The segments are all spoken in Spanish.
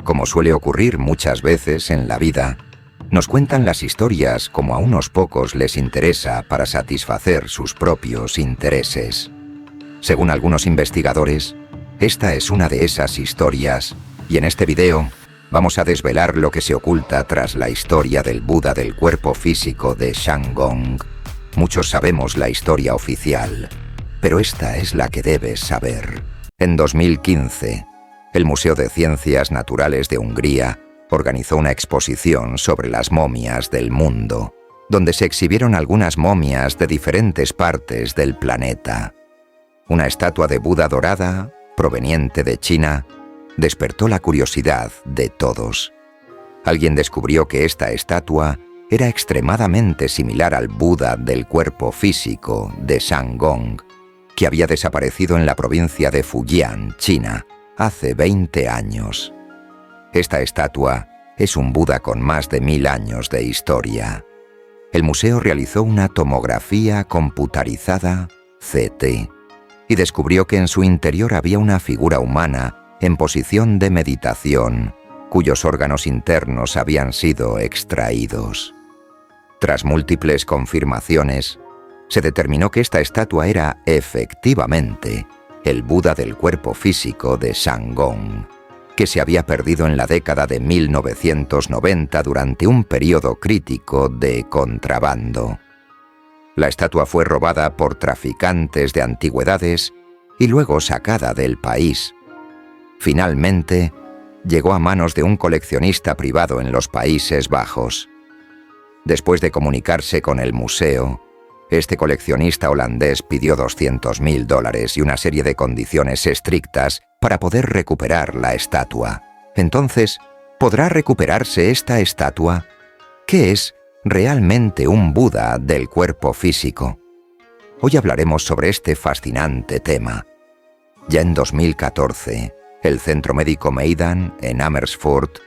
Como suele ocurrir muchas veces en la vida, nos cuentan las historias como a unos pocos les interesa para satisfacer sus propios intereses. Según algunos investigadores, esta es una de esas historias, y en este video vamos a desvelar lo que se oculta tras la historia del Buda del cuerpo físico de Shanggong. Muchos sabemos la historia oficial, pero esta es la que debes saber. En 2015, el Museo de Ciencias Naturales de Hungría organizó una exposición sobre las momias del mundo, donde se exhibieron algunas momias de diferentes partes del planeta. Una estatua de Buda dorada, proveniente de China, despertó la curiosidad de todos. Alguien descubrió que esta estatua era extremadamente similar al Buda del cuerpo físico de Shanggong, que había desaparecido en la provincia de Fujian, China, hace 20 años. Esta estatua es un Buda con más de 1000 años de historia. El museo realizó una tomografía computarizada, CT, y descubrió que en su interior había una figura humana en posición de meditación, cuyos órganos internos habían sido extraídos. Tras múltiples confirmaciones, se determinó que esta estatua era, efectivamente, el Buda del cuerpo físico de Shanggong, que se había perdido en la década de 1990 durante un periodo crítico de contrabando. La estatua fue robada por traficantes de antigüedades y luego sacada del país. Finalmente, llegó a manos de un coleccionista privado en los Países Bajos. Después de comunicarse con el museo, este coleccionista holandés pidió $200.000 y una serie de condiciones estrictas para poder recuperar la estatua. Entonces, ¿podrá recuperarse esta estatua? ¿Qué es realmente un Buda del cuerpo físico? Hoy hablaremos sobre este fascinante tema. Ya en 2014, el Centro Médico Meydan, en Amersfoort,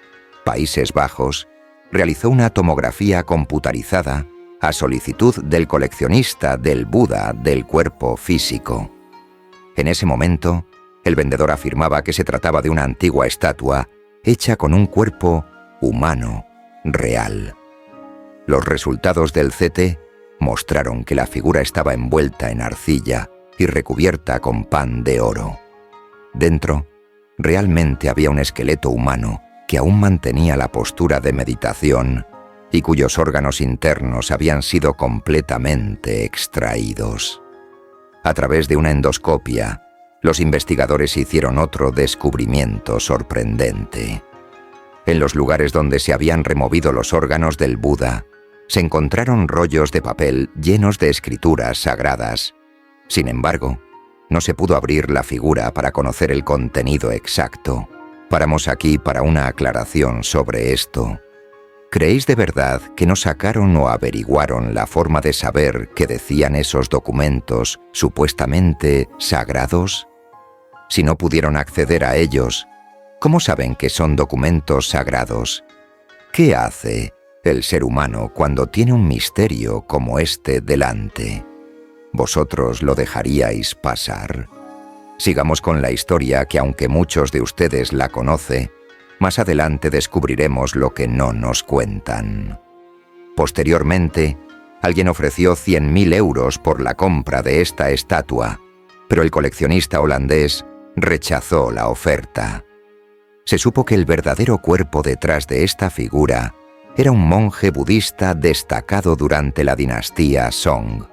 Países Bajos, realizó una tomografía computarizada a solicitud del coleccionista del Buda del cuerpo físico. En ese momento, el vendedor afirmaba que se trataba de una antigua estatua hecha con un cuerpo humano, real. Los resultados del CT mostraron que la figura estaba envuelta en arcilla y recubierta con pan de oro. Dentro, realmente había un esqueleto humano que aún mantenía la postura de meditación y cuyos órganos internos habían sido completamente extraídos. A través de una endoscopia, los investigadores hicieron otro descubrimiento sorprendente. En los lugares donde se habían removido los órganos del Buda, se encontraron rollos de papel llenos de escrituras sagradas. Sin embargo, no se pudo abrir la figura para conocer el contenido exacto. Paramos aquí para una aclaración sobre esto. ¿Creéis de verdad que no sacaron o averiguaron la forma de saber qué decían esos documentos supuestamente sagrados? Si no pudieron acceder a ellos, ¿cómo saben que son documentos sagrados? ¿Qué hace el ser humano cuando tiene un misterio como este delante? ¿Vosotros lo dejaríais pasar? Sigamos con la historia que, aunque muchos de ustedes la conocen, más adelante descubriremos lo que no nos cuentan. Posteriormente, alguien ofreció 100.000 euros por la compra de esta estatua, pero el coleccionista holandés rechazó la oferta. Se supo que el verdadero cuerpo detrás de esta figura era un monje budista destacado durante la dinastía Song.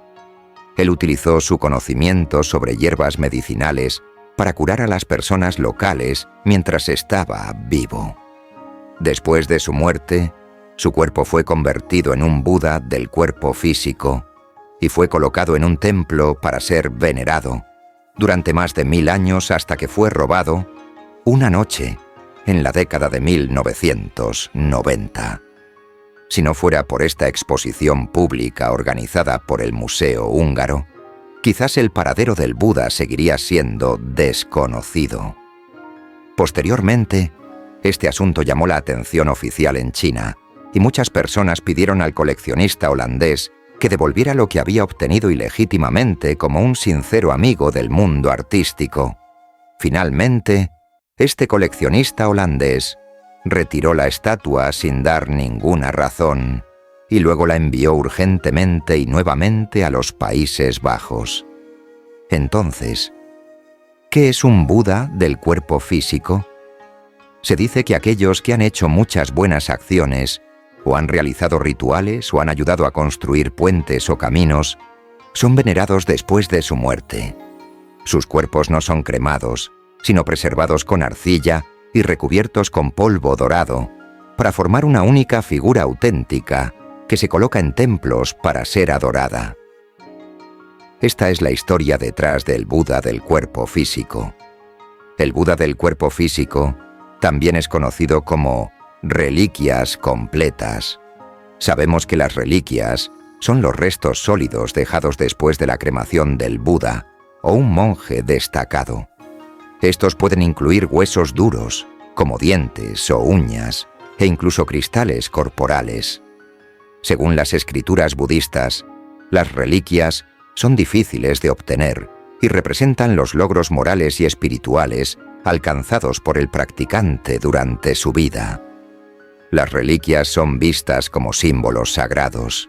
Él utilizó su conocimiento sobre hierbas medicinales para curar a las personas locales mientras estaba vivo. Después de su muerte, su cuerpo fue convertido en un Buda del cuerpo físico y fue colocado en un templo para ser venerado durante más de 1000 años hasta que fue robado una noche en la década de 1990. Si no fuera por esta exposición pública organizada por el Museo Húngaro, quizás el paradero del Buda seguiría siendo desconocido. Posteriormente, este asunto llamó la atención oficial en China y muchas personas pidieron al coleccionista holandés que devolviera lo que había obtenido ilegítimamente como un sincero amigo del mundo artístico. Finalmente, este coleccionista holandés retiró la estatua sin dar ninguna razón y luego la envió urgentemente y nuevamente a los Países Bajos. Entonces, ¿qué es un Buda del cuerpo físico? Se dice que aquellos que han hecho muchas buenas acciones, o han realizado rituales, o han ayudado a construir puentes o caminos, son venerados después de su muerte. Sus cuerpos no son cremados, sino preservados con arcilla y recubiertos con polvo dorado, para formar una única figura auténtica que se coloca en templos para ser adorada. Esta es la historia detrás del Buda del cuerpo físico. El Buda del cuerpo físico también es conocido como reliquias completas. Sabemos que las reliquias son los restos sólidos dejados después de la cremación del Buda o un monje destacado. Estos pueden incluir huesos duros, como dientes o uñas, e incluso cristales corporales. Según las escrituras budistas, las reliquias son difíciles de obtener y representan los logros morales y espirituales alcanzados por el practicante durante su vida. Las reliquias son vistas como símbolos sagrados.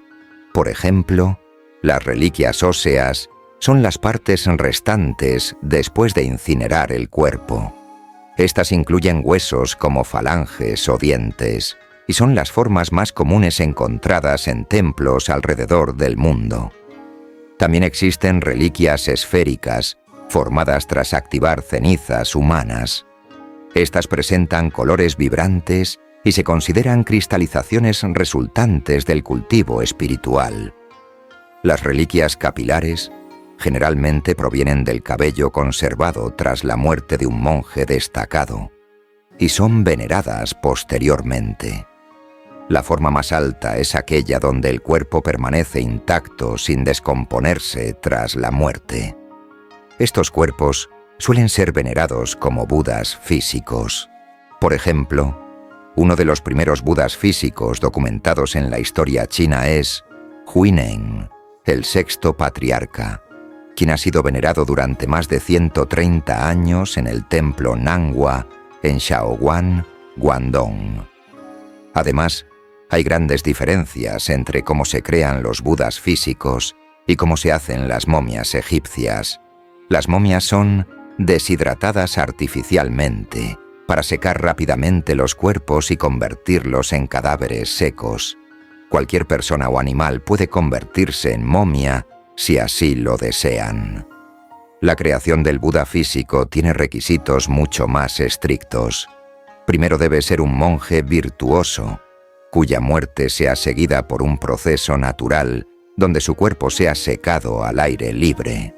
Por ejemplo, las reliquias óseas son las partes restantes después de incinerar el cuerpo. Estas incluyen huesos como falanges o dientes, y son las formas más comunes encontradas en templos alrededor del mundo. También existen reliquias esféricas, formadas tras activar cenizas humanas. Estas presentan colores vibrantes y se consideran cristalizaciones resultantes del cultivo espiritual. Las reliquias capilares generalmente provienen del cabello conservado tras la muerte de un monje destacado y son veneradas posteriormente. La forma más alta es aquella donde el cuerpo permanece intacto sin descomponerse tras la muerte. Estos cuerpos suelen ser venerados como Budas físicos. Por ejemplo, uno de los primeros Budas físicos documentados en la historia china es Huineng, el sexto patriarca, quien ha sido venerado durante más de 130 años en el templo Nangua, en Shaoguan, Guangdong. Además, hay grandes diferencias entre cómo se crean los Budas físicos y cómo se hacen las momias egipcias. Las momias son deshidratadas artificialmente para secar rápidamente los cuerpos y convertirlos en cadáveres secos. Cualquier persona o animal puede convertirse en momia si así lo desean. La creación del Buda físico tiene requisitos mucho más estrictos. Primero debe ser un monje virtuoso, cuya muerte sea seguida por un proceso natural donde su cuerpo sea secado al aire libre.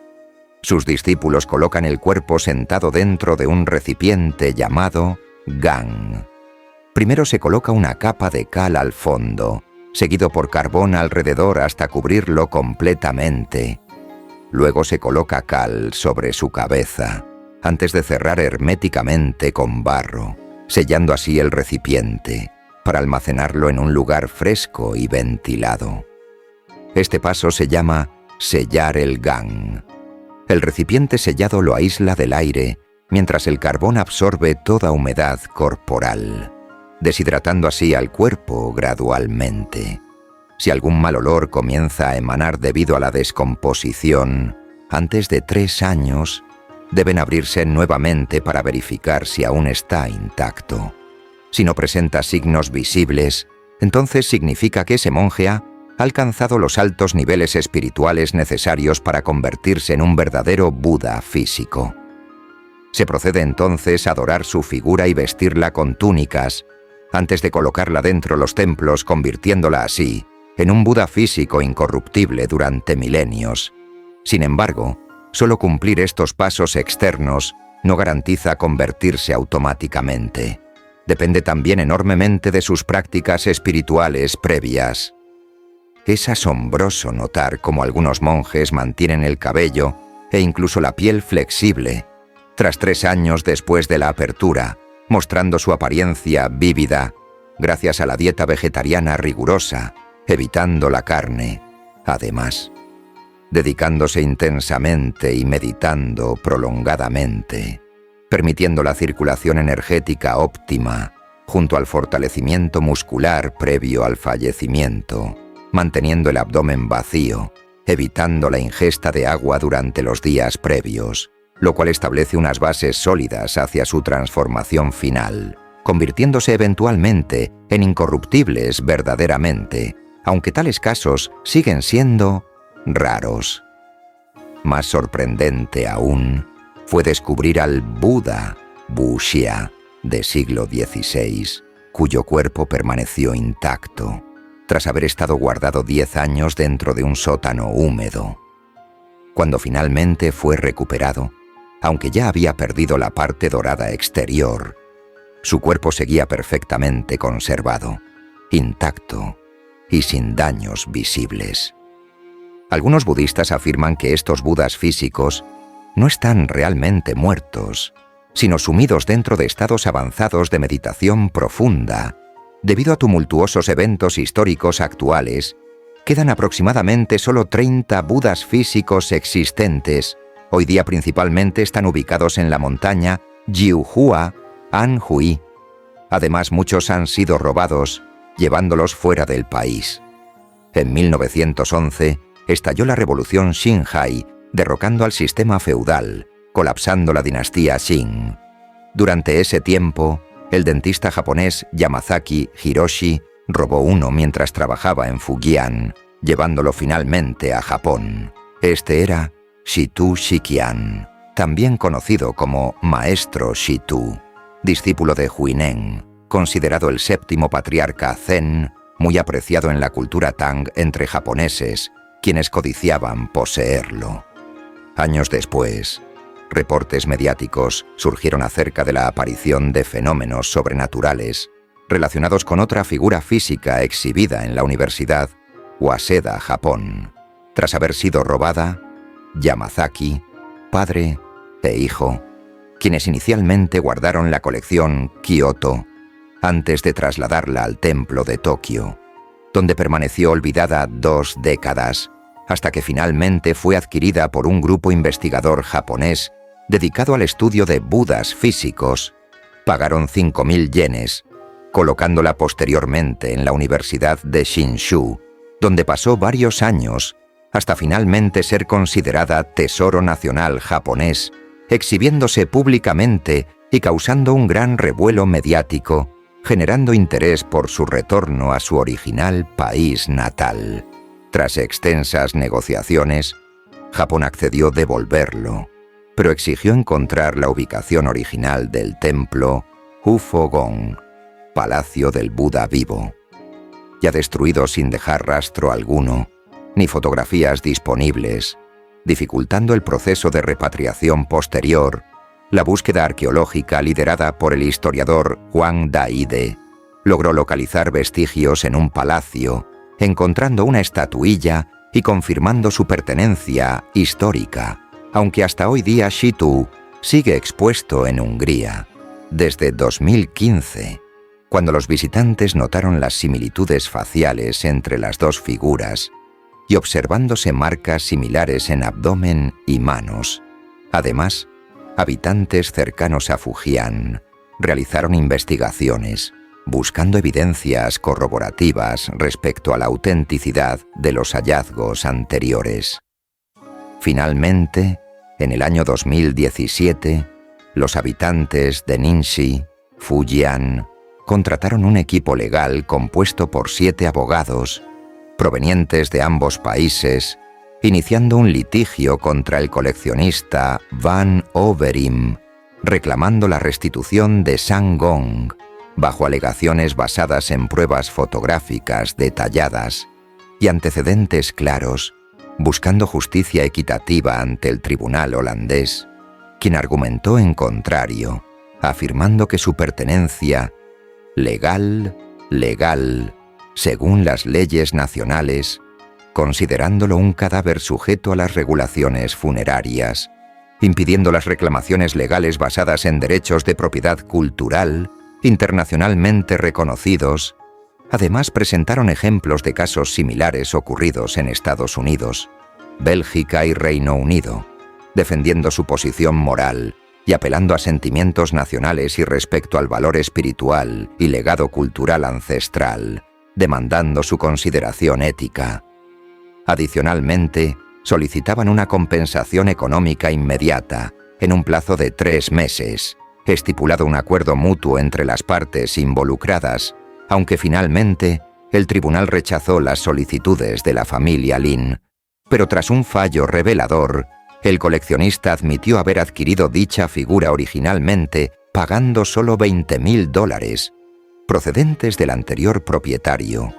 Sus discípulos colocan el cuerpo sentado dentro de un recipiente llamado gang. Primero se coloca una capa de cal al fondo, seguido por carbón alrededor hasta cubrirlo completamente. Luego se coloca cal sobre su cabeza, antes de cerrar herméticamente con barro, sellando así el recipiente, para almacenarlo en un lugar fresco y ventilado. Este paso se llama sellar el gang. El recipiente sellado lo aísla del aire, mientras el carbón absorbe toda humedad corporal, deshidratando así al cuerpo gradualmente. Si algún mal olor comienza a emanar debido a la descomposición, antes de 3 años, deben abrirse nuevamente para verificar si aún está intacto. Si no presenta signos visibles, entonces significa que ese monje ha alcanzado los altos niveles espirituales necesarios para convertirse en un verdadero Buda físico. Se procede entonces a adorar su figura y vestirla con túnicas, antes de colocarla dentro de los templos, convirtiéndola así en un Buda físico incorruptible durante milenios. Sin embargo, solo cumplir estos pasos externos no garantiza convertirse automáticamente. Depende también enormemente de sus prácticas espirituales previas. Es asombroso notar cómo algunos monjes mantienen el cabello e incluso la piel flexible, tras 3 años después de la apertura, mostrando su apariencia vívida, gracias a la dieta vegetariana rigurosa, evitando la carne, además, dedicándose intensamente y meditando prolongadamente, permitiendo la circulación energética óptima, junto al fortalecimiento muscular previo al fallecimiento, manteniendo el abdomen vacío, evitando la ingesta de agua durante los días previos, lo cual establece unas bases sólidas hacia su transformación final, convirtiéndose eventualmente en incorruptibles verdaderamente, aunque tales casos siguen siendo raros. Más sorprendente aún fue descubrir al Buda Wuxia de siglo XVI, cuyo cuerpo permaneció intacto, tras haber estado guardado 10 años dentro de un sótano húmedo. Cuando finalmente fue recuperado, aunque ya había perdido la parte dorada exterior, su cuerpo seguía perfectamente conservado, intacto y sin daños visibles. Algunos budistas afirman que estos budas físicos no están realmente muertos, sino sumidos dentro de estados avanzados de meditación profunda. Debido a tumultuosos eventos históricos actuales, quedan aproximadamente solo 30 budas físicos existentes. Hoy día principalmente están ubicados en la montaña Jiuhua Anhui. Además, muchos han sido robados, llevándolos fuera del país. En 1911 estalló la revolución Xinhai, derrocando al sistema feudal, colapsando la dinastía Qing. Durante ese tiempo, el dentista japonés Yamazaki Hiroshi robó uno mientras trabajaba en Fujian, llevándolo finalmente a Japón. Este era Shitu Shikian, también conocido como Maestro Shitu, discípulo de Huineng, considerado el séptimo patriarca Zen, muy apreciado en la cultura Tang entre japoneses, quienes codiciaban poseerlo. Años después, reportes mediáticos surgieron acerca de la aparición de fenómenos sobrenaturales relacionados con otra figura física exhibida en la Universidad Waseda, Japón. Tras haber sido robada, Yamazaki, padre e hijo, quienes inicialmente guardaron la colección Kyoto antes de trasladarla al templo de Tokio, donde permaneció olvidada 2 décadas, hasta que finalmente fue adquirida por un grupo investigador japonés dedicado al estudio de budas físicos. Pagaron 5.000 yenes, colocándola posteriormente en la Universidad de Shinshu, donde pasó varios años, hasta finalmente ser considerada tesoro nacional japonés, exhibiéndose públicamente y causando un gran revuelo mediático, generando interés por su retorno a su original país natal. Tras extensas negociaciones, Japón accedió a devolverlo, pero exigió encontrar la ubicación original del templo Ufogong, Palacio del Buda Vivo, ya destruido sin dejar rastro alguno, ni fotografías disponibles, dificultando el proceso de repatriación posterior. La búsqueda arqueológica liderada por el historiador Huang Daide logró localizar vestigios en un palacio, encontrando una estatuilla y confirmando su pertenencia histórica, aunque hasta hoy día Shitu sigue expuesto en Hungría. Desde 2015, cuando los visitantes notaron las similitudes faciales entre las dos figuras y observándose marcas similares en abdomen y manos. Además, habitantes cercanos a Fujian realizaron investigaciones, buscando evidencias corroborativas respecto a la autenticidad de los hallazgos anteriores. Finalmente, en el año 2017, los habitantes de Ningxi, Fujian, contrataron un equipo legal compuesto por 7 abogados, provenientes de ambos países, iniciando un litigio contra el coleccionista Van Overeem, reclamando la restitución de Sangong, bajo alegaciones basadas en pruebas fotográficas detalladas y antecedentes claros, buscando justicia equitativa ante el tribunal holandés, quien argumentó en contrario, afirmando que su pertenencia legal, según las leyes nacionales, considerándolo un cadáver sujeto a las regulaciones funerarias, impidiendo las reclamaciones legales basadas en derechos de propiedad cultural internacionalmente reconocidos. Además, presentaron ejemplos de casos similares ocurridos en Estados Unidos, Bélgica y Reino Unido, defendiendo su posición moral y apelando a sentimientos nacionales y respecto al valor espiritual y legado cultural ancestral, demandando su consideración ética. Adicionalmente, solicitaban una compensación económica inmediata, en un plazo de 3 meses, estipulado un acuerdo mutuo entre las partes involucradas, aunque finalmente el tribunal rechazó las solicitudes de la familia Lin, pero tras un fallo revelador, el coleccionista admitió haber adquirido dicha figura originalmente pagando solo $20,000, procedentes del anterior propietario,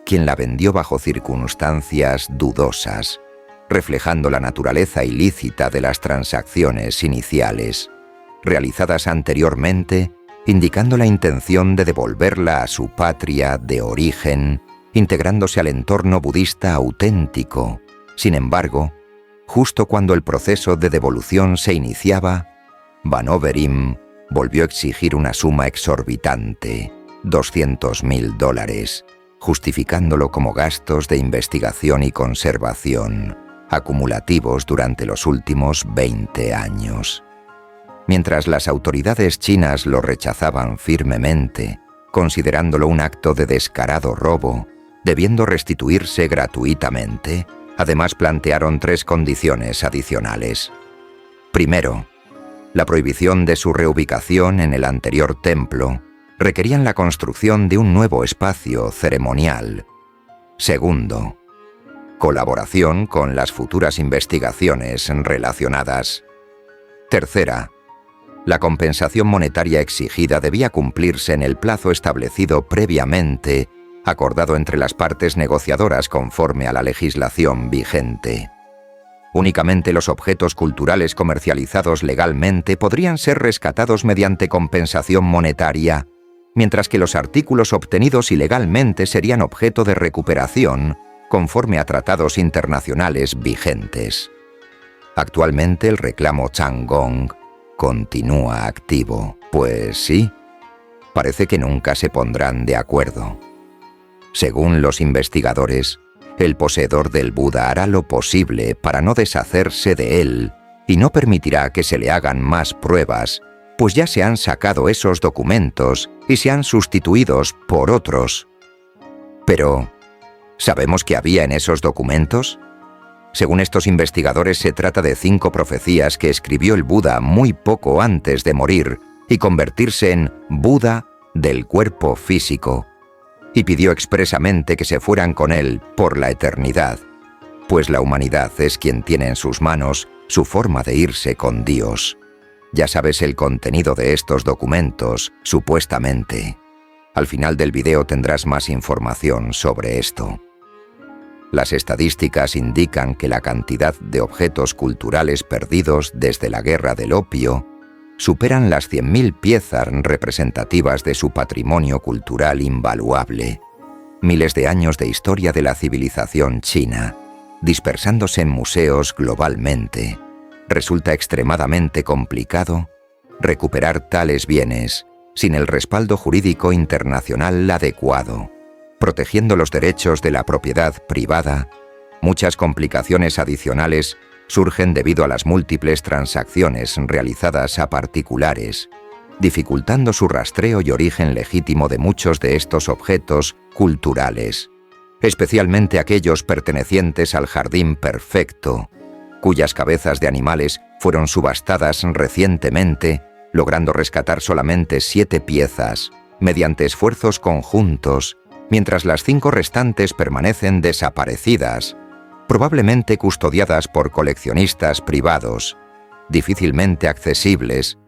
quien la vendió bajo circunstancias dudosas, reflejando la naturaleza ilícita de las transacciones iniciales, realizadas anteriormente, indicando la intención de devolverla a su patria de origen, integrándose al entorno budista auténtico. Sin embargo, justo cuando el proceso de devolución se iniciaba, Van Overeem volvió a exigir una suma exorbitante, $200,000, justificándolo como gastos de investigación y conservación, acumulativos durante los últimos 20 años. Mientras las autoridades chinas lo rechazaban firmemente, considerándolo un acto de descarado robo, debiendo restituirse gratuitamente, además plantearon 3 condiciones adicionales. Primero, la prohibición de su reubicación en el anterior templo requerían la construcción de un nuevo espacio ceremonial. Segundo, colaboración con las futuras investigaciones relacionadas. Tercera, la compensación monetaria exigida debía cumplirse en el plazo establecido previamente, acordado entre las partes negociadoras conforme a la legislación vigente. Únicamente los objetos culturales comercializados legalmente podrían ser rescatados mediante compensación monetaria, mientras que los artículos obtenidos ilegalmente serían objeto de recuperación conforme a tratados internacionales vigentes. Actualmente el reclamo Chang'ong continúa activo, pues sí, parece que nunca se pondrán de acuerdo. Según los investigadores, el poseedor del Buda hará lo posible para no deshacerse de él y no permitirá que se le hagan más pruebas, pues ya se han sacado esos documentos y se han sustituidos por otros. Pero, ¿sabemos qué había en esos documentos? Según estos investigadores, se trata de 5 profecías que escribió el Buda muy poco antes de morir y convertirse en Buda del cuerpo físico, y pidió expresamente que se fueran con él por la eternidad, pues la humanidad es quien tiene en sus manos su forma de irse con Dios. Ya sabes el contenido de estos documentos, supuestamente. Al final del video tendrás más información sobre esto. Las estadísticas indican que la cantidad de objetos culturales perdidos desde la Guerra del Opio superan las 100.000 piezas representativas de su patrimonio cultural invaluable. Miles de años de historia de la civilización china, dispersándose en museos globalmente. Resulta extremadamente complicado recuperar tales bienes sin el respaldo jurídico internacional adecuado. Protegiendo los derechos de la propiedad privada, muchas complicaciones adicionales surgen debido a las múltiples transacciones realizadas a particulares, dificultando su rastreo y origen legítimo de muchos de estos objetos culturales, especialmente aquellos pertenecientes al Jardín Perfecto, cuyas cabezas de animales fueron subastadas recientemente, logrando rescatar solamente 7 piezas, mediante esfuerzos conjuntos, mientras las 5 restantes permanecen desaparecidas, probablemente custodiadas por coleccionistas privados, difícilmente accesibles,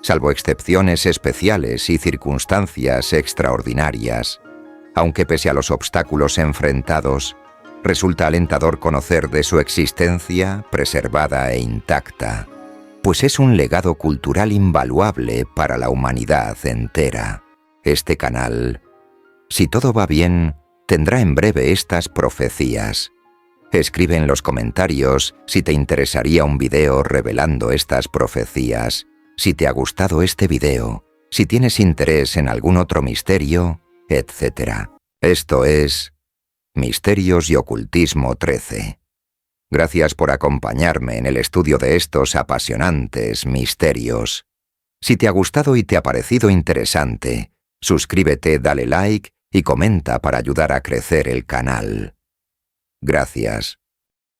salvo excepciones especiales y circunstancias extraordinarias. Aunque pese a los obstáculos enfrentados, resulta alentador conocer de su existencia preservada e intacta, pues es un legado cultural invaluable para la humanidad entera. Este canal, si todo va bien, tendrá en breve estas profecías. Escribe en los comentarios si te interesaría un video revelando estas profecías, si te ha gustado este video, si tienes interés en algún otro misterio, etc. Esto es Misterios y Ocultismo 13. Gracias por acompañarme en el estudio de estos apasionantes misterios. Si te ha gustado y te ha parecido interesante, suscríbete, dale like y comenta para ayudar a crecer el canal. Gracias.